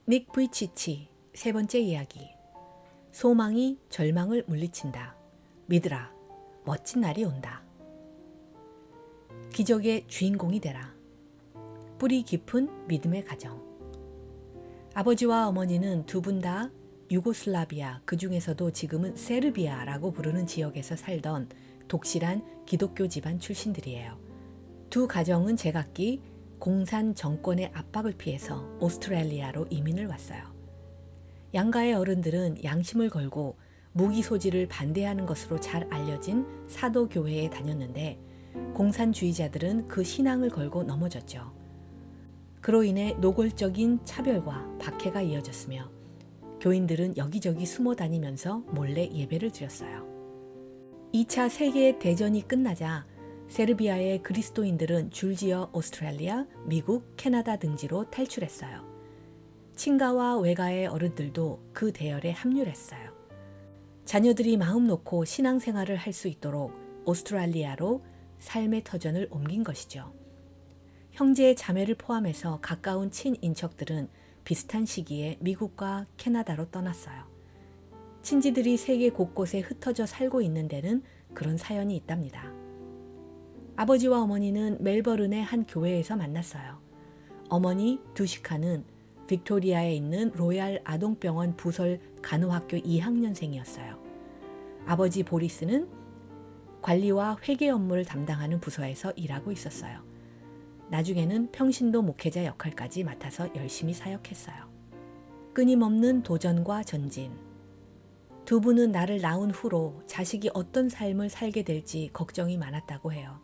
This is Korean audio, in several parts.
닉 부이치치 세 번째 이야기. 소망이 절망을 물리친다. 믿으라. 멋진 날이 온다. 기적의 주인공이 되라. 뿌리 깊은 믿음의 가정. 아버지와 어머니는 두 분 다 유고슬라비아, 그 중에서도 지금은 세르비아라고 부르는 지역에서 살던 독실한 기독교 집안 출신들이에요. 두 가정은 제각기 공산 정권의 압박을 피해서 오스트레일리아로 이민을 왔어요. 양가의 어른들은 양심을 걸고 무기 소지를 반대하는 것으로 잘 알려진 사도교회에 다녔는데 공산주의자들은 그 신앙을 걸고 넘어졌죠. 그로 인해 노골적인 차별과 박해가 이어졌으며 교인들은 여기저기 숨어 다니면서 몰래 예배를 드렸어요. 2차 세계대전이 끝나자 세르비아의 그리스도인들은 줄지어 오스트레일리아, 미국, 캐나다 등지로 탈출했어요. 친가와 외가의 어른들도 그 대열에 합류했어요. 자녀들이 마음 놓고 신앙생활을 할 수 있도록 오스트레일리아로 삶의 터전을 옮긴 것이죠. 형제 자매를 포함해서 가까운 친인척들은 비슷한 시기에 미국과 캐나다로 떠났어요. 친지들이 세계 곳곳에 흩어져 살고 있는 데는 그런 사연이 있답니다. 아버지와 어머니는 멜버른의 한 교회에서 만났어요. 어머니 두시카는 빅토리아에 있는 로얄 아동병원 부설 간호학교 2학년생이었어요. 아버지 보리스는 관리와 회계 업무를 담당하는 부서에서 일하고 있었어요. 나중에는 평신도 목회자 역할까지 맡아서 열심히 사역했어요. 끊임없는 도전과 전진. 두 분은 나를 낳은 후로 자식이 어떤 삶을 살게 될지 걱정이 많았다고 해요.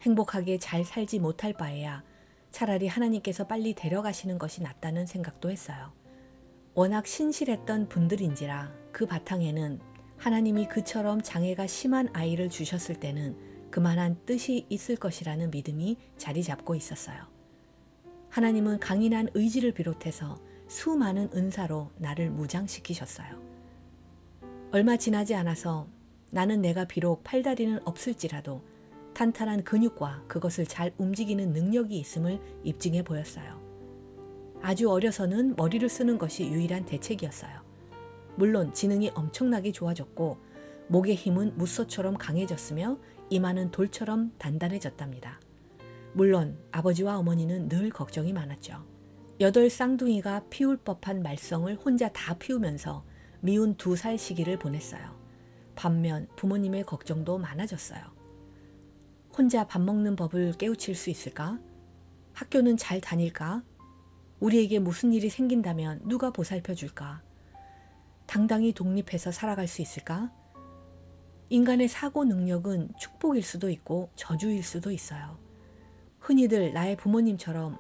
행복하게 잘 살지 못할 바에야 차라리 하나님께서 빨리 데려가시는 것이 낫다는 생각도 했어요. 워낙 신실했던 분들인지라 그 바탕에는 하나님이 그처럼 장애가 심한 아이를 주셨을 때는 그만한 뜻이 있을 것이라는 믿음이 자리 잡고 있었어요. 하나님은 강인한 의지를 비롯해서 수많은 은사로 나를 무장시키셨어요. 얼마 지나지 않아서 나는 내가 비록 팔다리는 없을지라도 탄탄한 근육과 그것을 잘 움직이는 능력이 있음을 입증해 보였어요. 아주 어려서는 머리를 쓰는 것이 유일한 대책이었어요. 물론 지능이 엄청나게 좋아졌고 목의 힘은 무소처럼 강해졌으며 이마는 돌처럼 단단해졌답니다. 물론 아버지와 어머니는 늘 걱정이 많았죠. 8 쌍둥이가 피울 법한 말썽을 혼자 다 피우면서 미운 2살 시기를 보냈어요. 반면 부모님의 걱정도 많아졌어요. 혼자 밥 먹는 법을 깨우칠 수 있을까? 학교는 잘 다닐까? 우리에게 무슨 일이 생긴다면 누가 보살펴 줄까? 당당히 독립해서 살아갈 수 있을까? 인간의 사고 능력은 축복일 수도 있고 저주일 수도 있어요. 흔히들 나의 부모님처럼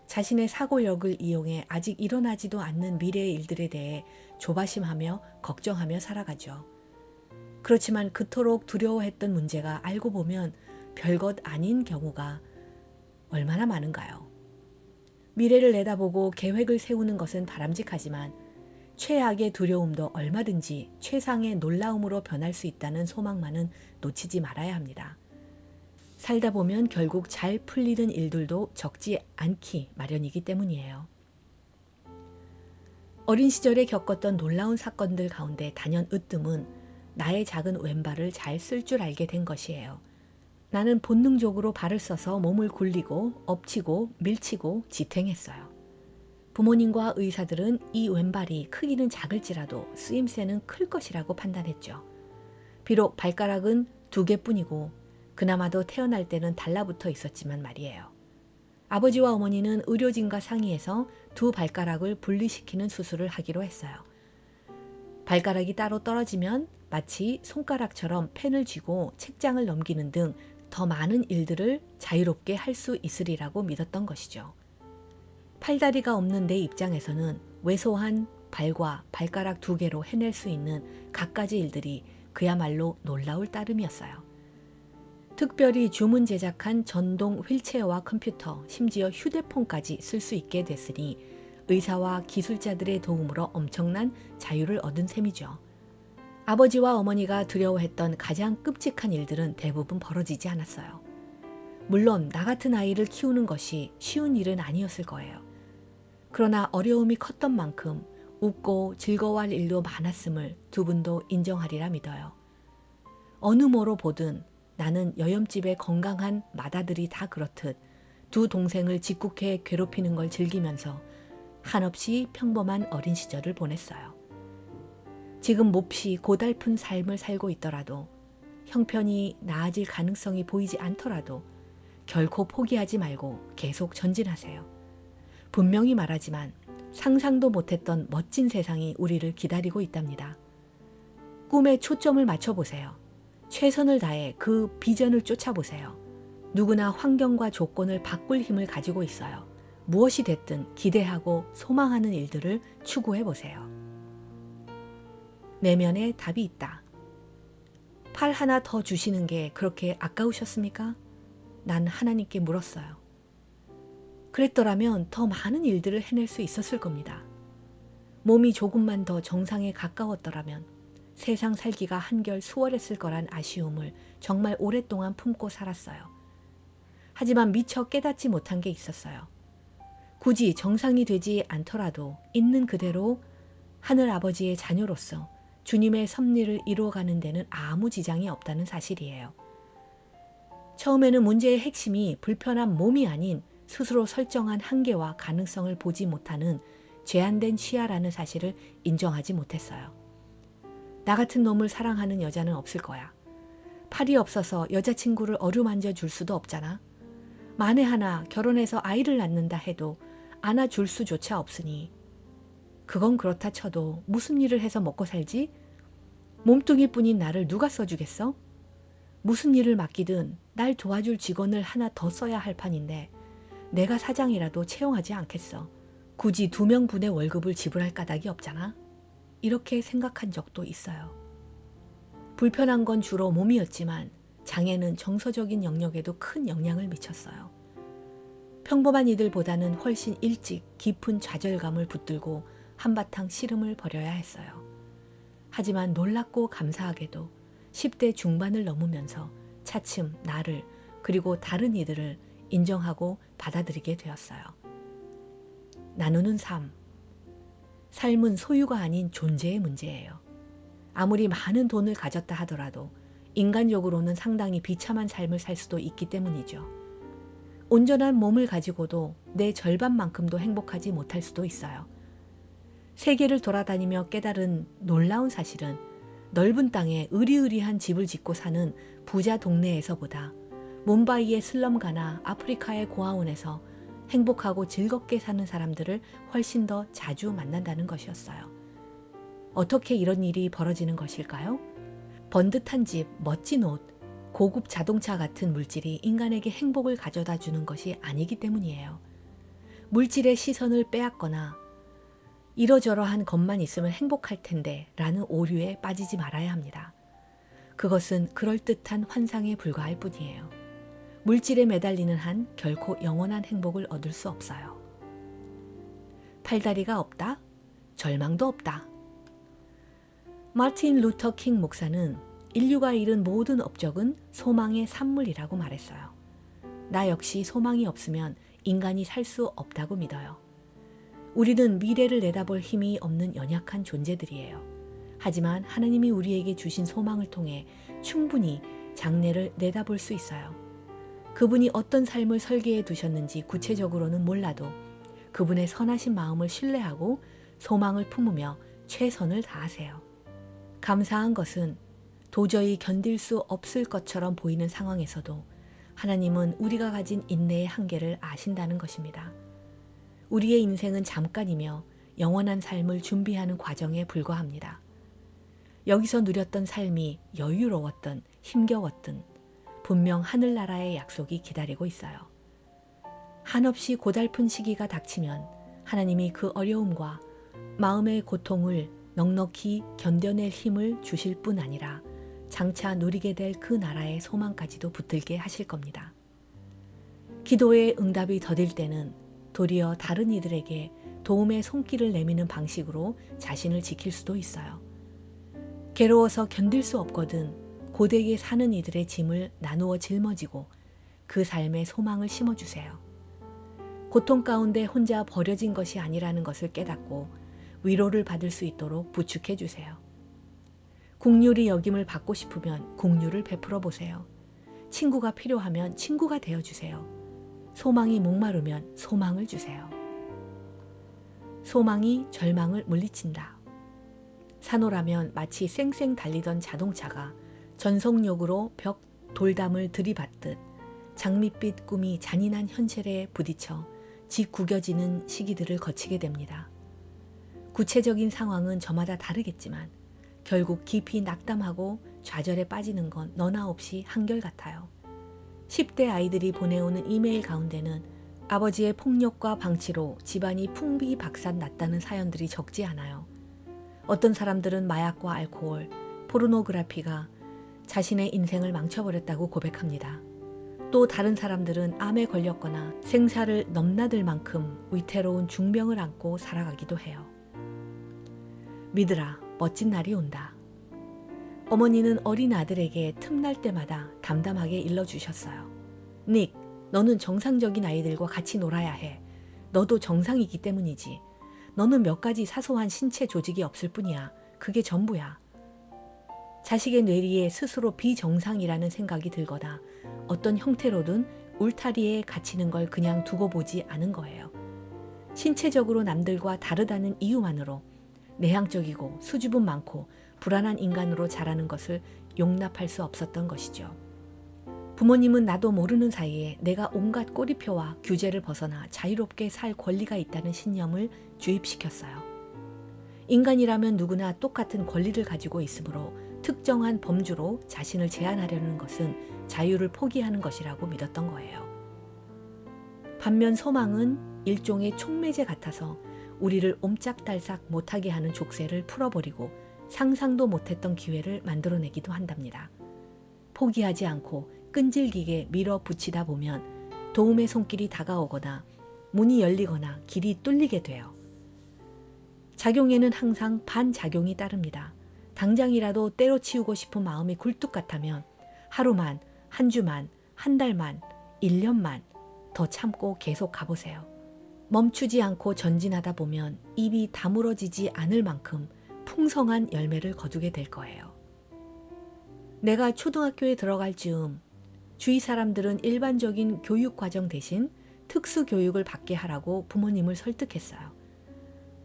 자신의 사고력을 이용해 아직 일어나지도 않는 미래의 일들에 대해 조바심하며 걱정하며 살아가죠. 그렇지만 그토록 두려워했던 문제가 알고 보면 별것 아닌 경우가 얼마나 많은가요? 미래를 내다보고 계획을 세우는 것은 바람직하지만 최악의 두려움도 얼마든지 최상의 놀라움으로 변할 수 있다는 소망만은 놓치지 말아야 합니다. 살다 보면 결국 잘 풀리는 일들도 적지 않기 마련이기 때문이에요. 어린 시절에 겪었던 놀라운 사건들 가운데 단연 으뜸은 나의 작은 왼발을 잘 쓸 줄 알게 된 것이에요. 나는 본능적으로 발을 써서 몸을 굴리고 엎치고 밀치고 지탱했어요. 부모님과 의사들은 이 왼발이 크기는 작을지라도 쓰임새는 클 것이라고 판단했죠. 비록 발가락은 2개뿐이고 그나마도 태어날 때는 달라붙어 있었지만 말이에요. 아버지와 어머니는 의료진과 상의해서 2 발가락을 분리시키는 수술을 하기로 했어요. 발가락이 따로 떨어지면 마치 손가락처럼 펜을 쥐고 책장을 넘기는 등 더 많은 일들을 자유롭게 할 수 있으리라고 믿었던 것이죠. 팔다리가 없는 내 입장에서는 왜소한 발과 발가락 2개로 해낼 수 있는 갖가지 일들이 그야말로 놀라울 따름이었어요. 특별히 주문 제작한 전동 휠체어와 컴퓨터, 심지어 휴대폰까지 쓸 수 있게 됐으니 의사와 기술자들의 도움으로 엄청난 자유를 얻은 셈이죠. 아버지와 어머니가 두려워했던 가장 끔찍한 일들은 대부분 벌어지지 않았어요. 물론 나 같은 아이를 키우는 것이 쉬운 일은 아니었을 거예요. 그러나 어려움이 컸던 만큼 웃고 즐거워할 일도 많았음을 두 분도 인정하리라 믿어요. 어느 뭐로 보든 나는 여염집의 건강한 맏아들이 다 그렇듯 두 동생을 짓궂게 괴롭히는 걸 즐기면서 한없이 평범한 어린 시절을 보냈어요. 지금 몹시 고달픈 삶을 살고 있더라도 형편이 나아질 가능성이 보이지 않더라도 결코 포기하지 말고 계속 전진하세요. 분명히 말하지만 상상도 못했던 멋진 세상이 우리를 기다리고 있답니다. 꿈에 초점을 맞춰보세요. 최선을 다해 그 비전을 쫓아보세요. 누구나 환경과 조건을 바꿀 힘을 가지고 있어요. 무엇이 됐든 기대하고 소망하는 일들을 추구해보세요. 내면에 답이 있다. 팔 하나 더 주시는 게 그렇게 아까우셨습니까? 난 하나님께 물었어요. 그랬더라면 더 많은 일들을 해낼 수 있었을 겁니다. 몸이 조금만 더 정상에 가까웠더라면 세상 살기가 한결 수월했을 거란 아쉬움을 정말 오랫동안 품고 살았어요. 하지만 미처 깨닫지 못한 게 있었어요. 굳이 정상이 되지 않더라도 있는 그대로 하늘 아버지의 자녀로서 주님의 섭리를 이루어가는 데는 아무 지장이 없다는 사실이에요. 처음에는 문제의 핵심이 불편한 몸이 아닌 스스로 설정한 한계와 가능성을 보지 못하는 제한된 시야라는 사실을 인정하지 못했어요. 나 같은 놈을 사랑하는 여자는 없을 거야. 팔이 없어서 여자친구를 어루만져 줄 수도 없잖아. 만에 하나 결혼해서 아이를 낳는다 해도 안아줄 수조차 없으니 그건 그렇다 쳐도 무슨 일을 해서 먹고 살지? 몸뚱이뿐인 나를 누가 써주겠어? 무슨 일을 맡기든 날 도와줄 직원을 하나 더 써야 할 판인데 내가 사장이라도 채용하지 않겠어. 굳이 2명분의 월급을 지불할 까닭이 없잖아. 이렇게 생각한 적도 있어요. 불편한 건 주로 몸이었지만 장애는 정서적인 영역에도 큰 영향을 미쳤어요. 평범한 이들보다는 훨씬 일찍 깊은 좌절감을 붙들고 한바탕 씨름을 벌여야 했어요. 하지만 놀랍고 감사하게도 10대 중반을 넘으면서 차츰 나를 그리고 다른 이들을 인정하고 받아들이게 되었어요. 나누는 삶. 삶은 소유가 아닌 존재의 문제예요. 아무리 많은 돈을 가졌다 하더라도 인간적으로는 상당히 비참한 삶을 살 수도 있기 때문이죠. 온전한 몸을 가지고도 내 절반만큼도 행복하지 못할 수도 있어요. 세계를 돌아다니며 깨달은 놀라운 사실은 넓은 땅에 으리으리한 집을 짓고 사는 부자 동네에서보다 뭄바이의 슬럼가나 아프리카의 고아원에서 행복하고 즐겁게 사는 사람들을 훨씬 더 자주 만난다는 것이었어요. 어떻게 이런 일이 벌어지는 것일까요? 번듯한 집, 멋진 옷, 고급 자동차 같은 물질이 인간에게 행복을 가져다 주는 것이 아니기 때문이에요. 물질의 시선을 빼앗거나 이러저러한 것만 있으면 행복할 텐데 라는 오류에 빠지지 말아야 합니다. 그것은 그럴듯한 환상에 불과할 뿐이에요. 물질에 매달리는 한 결코 영원한 행복을 얻을 수 없어요. 팔다리가 없다? 절망도 없다. 마틴 루터 킹 목사는 인류가 잃은 모든 업적은 소망의 산물이라고 말했어요. 나 역시 소망이 없으면 인간이 살 수 없다고 믿어요. 우리는 미래를 내다볼 힘이 없는 연약한 존재들이에요. 하지만 하나님이 우리에게 주신 소망을 통해 충분히 장래를 내다볼 수 있어요. 그분이 어떤 삶을 설계해 두셨는지 구체적으로는 몰라도 그분의 선하신 마음을 신뢰하고 소망을 품으며 최선을 다하세요. 감사한 것은 도저히 견딜 수 없을 것처럼 보이는 상황에서도 하나님은 우리가 가진 인내의 한계를 아신다는 것입니다. 우리의 인생은 잠깐이며 영원한 삶을 준비하는 과정에 불과합니다. 여기서 누렸던 삶이 여유로웠든 힘겨웠든 분명 하늘나라의 약속이 기다리고 있어요. 한없이 고달픈 시기가 닥치면 하나님이 그 어려움과 마음의 고통을 넉넉히 견뎌낼 힘을 주실 뿐 아니라 장차 누리게 될 그 나라의 소망까지도 붙들게 하실 겁니다. 기도의 응답이 더딜 때는 도리어 다른 이들에게 도움의 손길을 내미는 방식으로 자신을 지킬 수도 있어요. 괴로워서 견딜 수 없거든 고되게 사는 이들의 짐을 나누어 짊어지고 그 삶에 소망을 심어주세요. 고통 가운데 혼자 버려진 것이 아니라는 것을 깨닫고 위로를 받을 수 있도록 부축해 주세요. 긍휼히 여김을 받고 싶으면 긍휼을 베풀어 보세요. 친구가 필요하면 친구가 되어 주세요. 소망이 목마르면 소망을 주세요. 소망이 절망을 물리친다. 산호라면 마치 쌩쌩 달리던 자동차가 전속력으로 벽 돌담을 들이받듯 장밋빛 꿈이 잔인한 현실에 부딪혀 짓구겨지는 시기들을 거치게 됩니다. 구체적인 상황은 저마다 다르겠지만 결국 깊이 낙담하고 좌절에 빠지는 건 너나 없이 한결같아요. 10대 아이들이 보내오는 이메일 가운데는 아버지의 폭력과 방치로 집안이 풍비박산 났다는 사연들이 적지 않아요. 어떤 사람들은 마약과 알코올, 포르노그래피가 자신의 인생을 망쳐버렸다고 고백합니다. 또 다른 사람들은 암에 걸렸거나 생사를 넘나들 만큼 위태로운 중병을 안고 살아가기도 해요. 믿으라, 멋진 날이 온다. 어머니는 어린 아들에게 틈날 때마다 담담하게 일러주셨어요. 닉, 너는 정상적인 아이들과 같이 놀아야 해. 너도 정상이기 때문이지. 너는 몇 가지 사소한 신체 조직이 없을 뿐이야. 그게 전부야. 자식의 뇌리에 스스로 비정상이라는 생각이 들거나 어떤 형태로든 울타리에 갇히는 걸 그냥 두고 보지 않은 거예요. 신체적으로 남들과 다르다는 이유만으로 내향적이고 수줍음 많고 불안한 인간으로 자라는 것을 용납할 수 없었던 것이죠. 부모님은 나도 모르는 사이에 내가 온갖 꼬리표와 규제를 벗어나 자유롭게 살 권리가 있다는 신념을 주입시켰어요. 인간이라면 누구나 똑같은 권리를 가지고 있으므로 특정한 범주로 자신을 제한하려는 것은 자유를 포기하는 것이라고 믿었던 거예요. 반면 소망은 일종의 촉매제 같아서 우리를 옴짝달싹 못하게 하는 족쇄를 풀어버리고 상상도 못했던 기회를 만들어내기도 한답니다. 포기하지 않고 끈질기게 밀어붙이다 보면 도움의 손길이 다가오거나 문이 열리거나 길이 뚫리게 돼요. 작용에는 항상 반작용이 따릅니다. 당장이라도 때려치우고 싶은 마음이 굴뚝 같다면 하루만, 한 주만, 한 달만, 1년만 더 참고 계속 가보세요. 멈추지 않고 전진하다 보면 입이 다물어지지 않을 만큼 풍성한 열매를 거두게 될 거예요. 내가 초등학교에 들어갈 즈음 주위 사람들은 일반적인 교육 과정 대신 특수 교육을 받게 하라고 부모님을 설득했어요.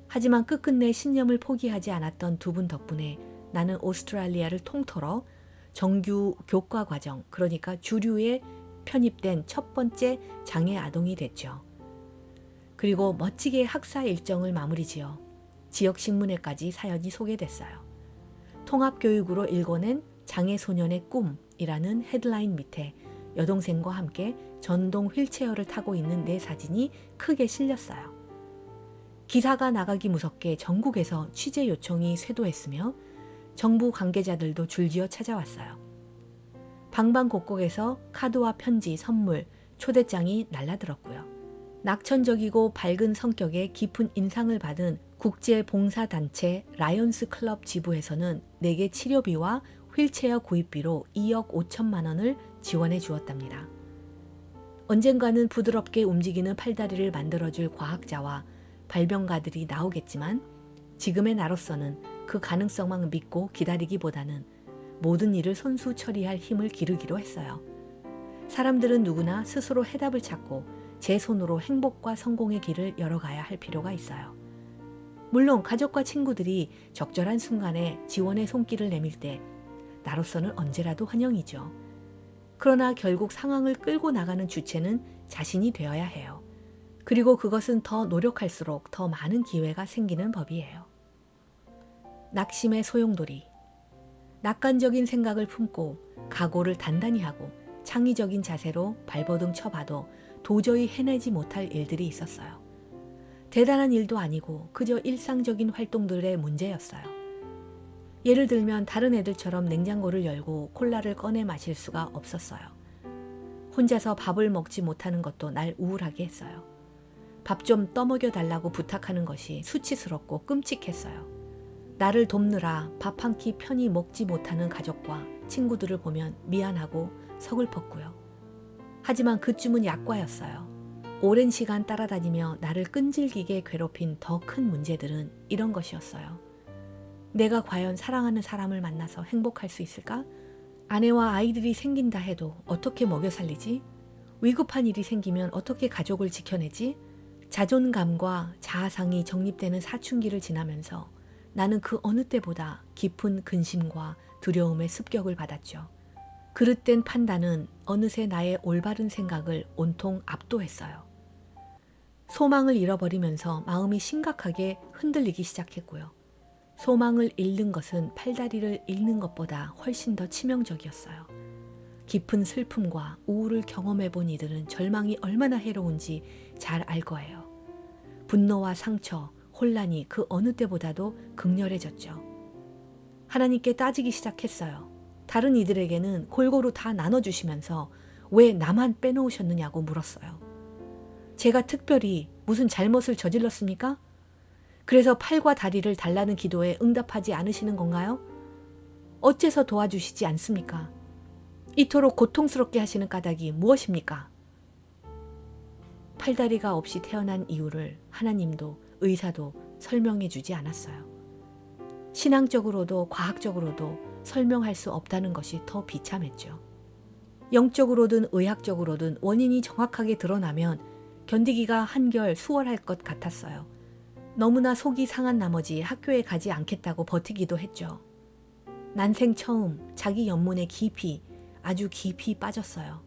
하지만 끝끝내 신념을 포기하지 않았던 두 분 덕분에 나는 오스트레일리아를 통틀어 정규 교과 과정, 그러니까 주류에 편입된 첫 번째 장애 아동이 됐죠. 그리고 멋지게 학사 일정을 마무리지어 지역신문에까지 사연이 소개됐어요. 통합교육으로 읽어낸 장애소년의 꿈이라는 헤드라인 밑에 여동생과 함께 전동 휠체어를 타고 있는 내 사진이 크게 실렸어요. 기사가 나가기 무섭게 전국에서 취재 요청이 쇄도했으며 정부 관계자들도 줄지어 찾아왔어요. 방방곡곡에서 카드와 편지, 선물, 초대장이 날라들었고요. 낙천적이고 밝은 성격에 깊은 인상을 받은 국제봉사단체 라이온스 클럽 지부에서는 내게 치료비와 휠체어 구입비로 2억 5천만 원을 지원해 주었답니다. 언젠가는 부드럽게 움직이는 팔다리를 만들어줄 과학자와 발명가들이 나오겠지만 지금의 나로서는 그 가능성만 믿고 기다리기보다는 모든 일을 손수 처리할 힘을 기르기로 했어요. 사람들은 누구나 스스로 해답을 찾고 제 손으로 행복과 성공의 길을 열어가야 할 필요가 있어요. 물론 가족과 친구들이 적절한 순간에 지원의 손길을 내밀 때 나로서는 언제라도 환영이죠. 그러나 결국 상황을 끌고 나가는 주체는 자신이 되어야 해요. 그리고 그것은 더 노력할수록 더 많은 기회가 생기는 법이에요. 낙심의 소용돌이. 낙관적인 생각을 품고 각오를 단단히 하고 창의적인 자세로 발버둥 쳐봐도 도저히 해내지 못할 일들이 있었어요. 대단한 일도 아니고 그저 일상적인 활동들의 문제였어요. 예를 들면 다른 애들처럼 냉장고를 열고 콜라를 꺼내 마실 수가 없었어요. 혼자서 밥을 먹지 못하는 것도 날 우울하게 했어요. 밥 좀 떠먹여 달라고 부탁하는 것이 수치스럽고 끔찍했어요. 나를 돕느라 밥 한 끼 편히 먹지 못하는 가족과 친구들을 보면 미안하고 서글펐고요. 하지만 그쯤은 약과였어요. 오랜 시간 따라다니며 나를 끈질기게 괴롭힌 더 큰 문제들은 이런 것이었어요. 내가 과연 사랑하는 사람을 만나서 행복할 수 있을까? 아내와 아이들이 생긴다 해도 어떻게 먹여 살리지? 위급한 일이 생기면 어떻게 가족을 지켜내지? 자존감과 자아상이 정립되는 사춘기를 지나면서 나는 그 어느 때보다 깊은 근심과 두려움의 습격을 받았죠. 그릇된 판단은 어느새 나의 올바른 생각을 온통 압도했어요. 소망을 잃어버리면서 마음이 심각하게 흔들리기 시작했고요. 소망을 잃는 것은 팔다리를 잃는 것보다 훨씬 더 치명적이었어요. 깊은 슬픔과 우울을 경험해 본 이들은 절망이 얼마나 해로운지 잘 알 거예요. 분노와 상처, 혼란이 그 어느 때보다도 극렬해졌죠. 하나님께 따지기 시작했어요. 다른 이들에게는 골고루 다 나눠주시면서 왜 나만 빼놓으셨느냐고 물었어요. 제가 특별히 무슨 잘못을 저질렀습니까? 그래서 팔과 다리를 달라는 기도에 응답하지 않으시는 건가요? 어째서 도와주시지 않습니까? 이토록 고통스럽게 하시는 까닭이 무엇입니까? 팔다리가 없이 태어난 이유를 하나님도 의사도 설명해 주지 않았어요. 신앙적으로도 과학적으로도 설명할 수 없다는 것이 더 비참했죠. 영적으로든 의학적으로든 원인이 정확하게 드러나면 견디기가 한결 수월할 것 같았어요. 너무나 속이 상한 나머지 학교에 가지 않겠다고 버티기도 했죠. 난생 처음 자기 연문에 깊이, 아주 깊이 빠졌어요.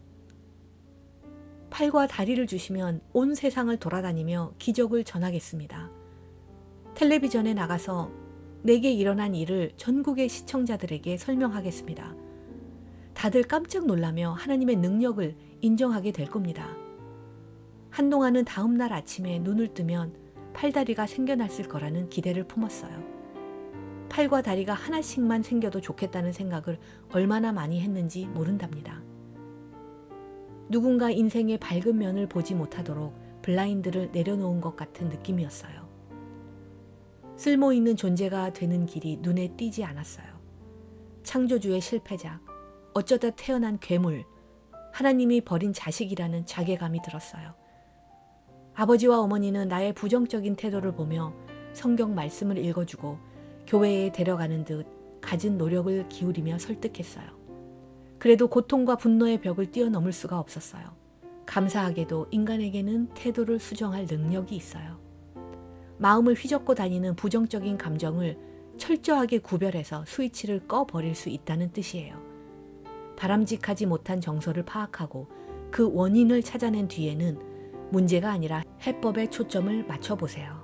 팔과 다리를 주시면 온 세상을 돌아다니며 기적을 전하겠습니다. 텔레비전에 나가서 내게 일어난 일을 전국의 시청자들에게 설명하겠습니다. 다들 깜짝 놀라며 하나님의 능력을 인정하게 될 겁니다. 한동안은 다음 날 아침에 눈을 뜨면 팔다리가 생겨났을 거라는 기대를 품었어요. 팔과 다리가 하나씩만 생겨도 좋겠다는 생각을 얼마나 많이 했는지 모른답니다. 누군가 인생의 밝은 면을 보지 못하도록 블라인드를 내려놓은 것 같은 느낌이었어요. 쓸모있는 존재가 되는 길이 눈에 띄지 않았어요. 창조주의 실패작, 어쩌다 태어난 괴물, 하나님이 버린 자식이라는 자괴감이 들었어요. 아버지와 어머니는 나의 부정적인 태도를 보며 성경 말씀을 읽어주고 교회에 데려가는 듯 갖은 노력을 기울이며 설득했어요. 그래도 고통과 분노의 벽을 뛰어넘을 수가 없었어요. 감사하게도 인간에게는 태도를 수정할 능력이 있어요. 마음을 휘젓고 다니는 부정적인 감정을 철저하게 구별해서 스위치를 꺼버릴 수 있다는 뜻이에요. 바람직하지 못한 정서를 파악하고 그 원인을 찾아낸 뒤에는 문제가 아니라 해법에 초점을 맞춰보세요.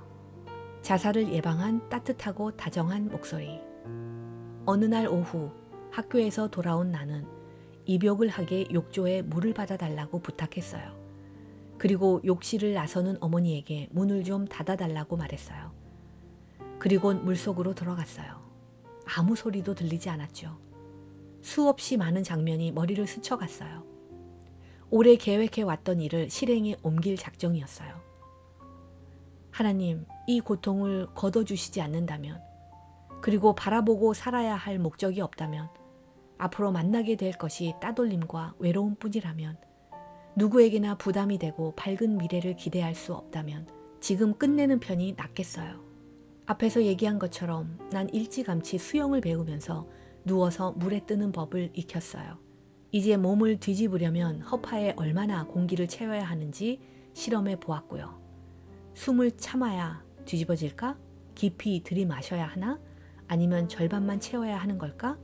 자살을 예방한 따뜻하고 다정한 목소리. 어느 날 오후 학교에서 돌아온 나는 입욕을 하게 욕조에 물을 받아달라고 부탁했어요. 그리고 욕실을 나서는 어머니에게 문을 좀 닫아달라고 말했어요. 그리곤 물속으로 들어갔어요. 아무 소리도 들리지 않았죠. 수없이 많은 장면이 머리를 스쳐갔어요. 오래 계획해왔던 일을 실행에 옮길 작정이었어요. 하나님, 이 고통을 걷어주시지 않는다면, 그리고 바라보고 살아야 할 목적이 없다면, 앞으로 만나게 될 것이 따돌림과 외로움뿐이라면, 누구에게나 부담이 되고 밝은 미래를 기대할 수 없다면 지금 끝내는 편이 낫겠어요. 앞에서 얘기한 것처럼 난 일찌감치 수영을 배우면서 누워서 물에 뜨는 법을 익혔어요. 이제 몸을 뒤집으려면 허파에 얼마나 공기를 채워야 하는지 실험해 보았고요. 숨을 참아야 뒤집어질까? 깊이 들이마셔야 하나? 아니면 절반만 채워야 하는 걸까?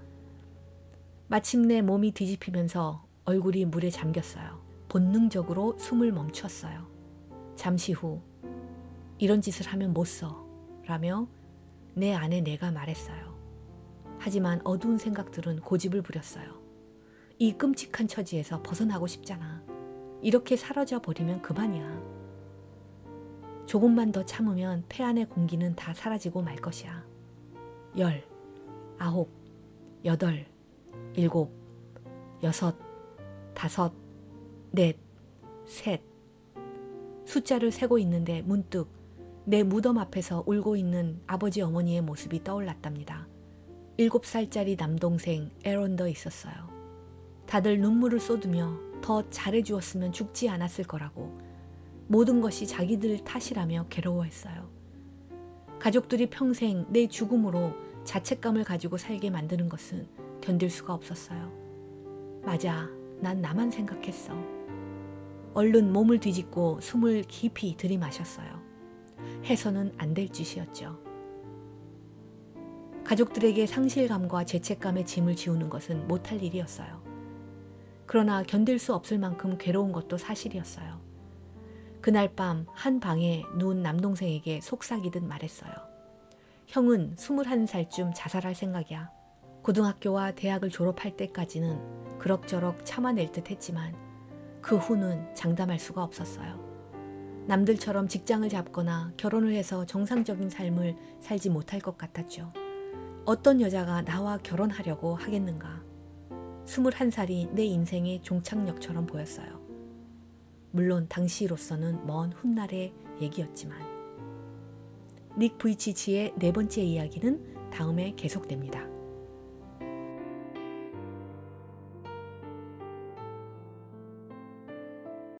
마침내 몸이 뒤집히면서 얼굴이 물에 잠겼어요. 본능적으로 숨을 멈췄어요. 잠시 후 이런 짓을 하면 못 써 라며 내 안에 내가 말했어요. 하지만 어두운 생각들은 고집을 부렸어요. 이 끔찍한 처지에서 벗어나고 싶잖아. 이렇게 사라져 버리면 그만이야. 조금만 더 참으면 폐 안의 공기는 다 사라지고 말 것이야. 10, 9, 8, 7, 6, 5, 4, 3. 숫자를 세고 있는데 문득 내 무덤 앞에서 울고 있는 아버지 어머니의 모습이 떠올랐답니다. 7살짜리 남동생 에런더 있었어요. 다들 눈물을 쏟으며 더 잘해주었으면 죽지 않았을 거라고, 모든 것이 자기들 탓이라며 괴로워했어요. 가족들이 평생 내 죽음으로 자책감을 가지고 살게 만드는 것은 견딜 수가 없었어요. 맞아, 난 나만 생각했어. 얼른 몸을 뒤집고 숨을 깊이 들이마셨어요. 해서는 안 될 짓이었죠. 가족들에게 상실감과 죄책감의 짐을 지우는 것은 못할 일이었어요. 그러나 견딜 수 없을 만큼 괴로운 것도 사실이었어요. 그날 밤 한 방에 누운 남동생에게 속삭이듯 말했어요. 형은 21살쯤 자살할 생각이야. 고등학교와 대학을 졸업할 때까지는 그럭저럭 참아낼 듯 했지만 그 후는 장담할 수가 없었어요. 남들처럼 직장을 잡거나 결혼을 해서 정상적인 삶을 살지 못할 것 같았죠. 어떤 여자가 나와 결혼하려고 하겠는가. 21살이 내 인생의 종착역처럼 보였어요. 물론 당시로서는 먼 훗날의 얘기였지만. 닉 부이치치의 네 번째 이야기는 다음에 계속됩니다.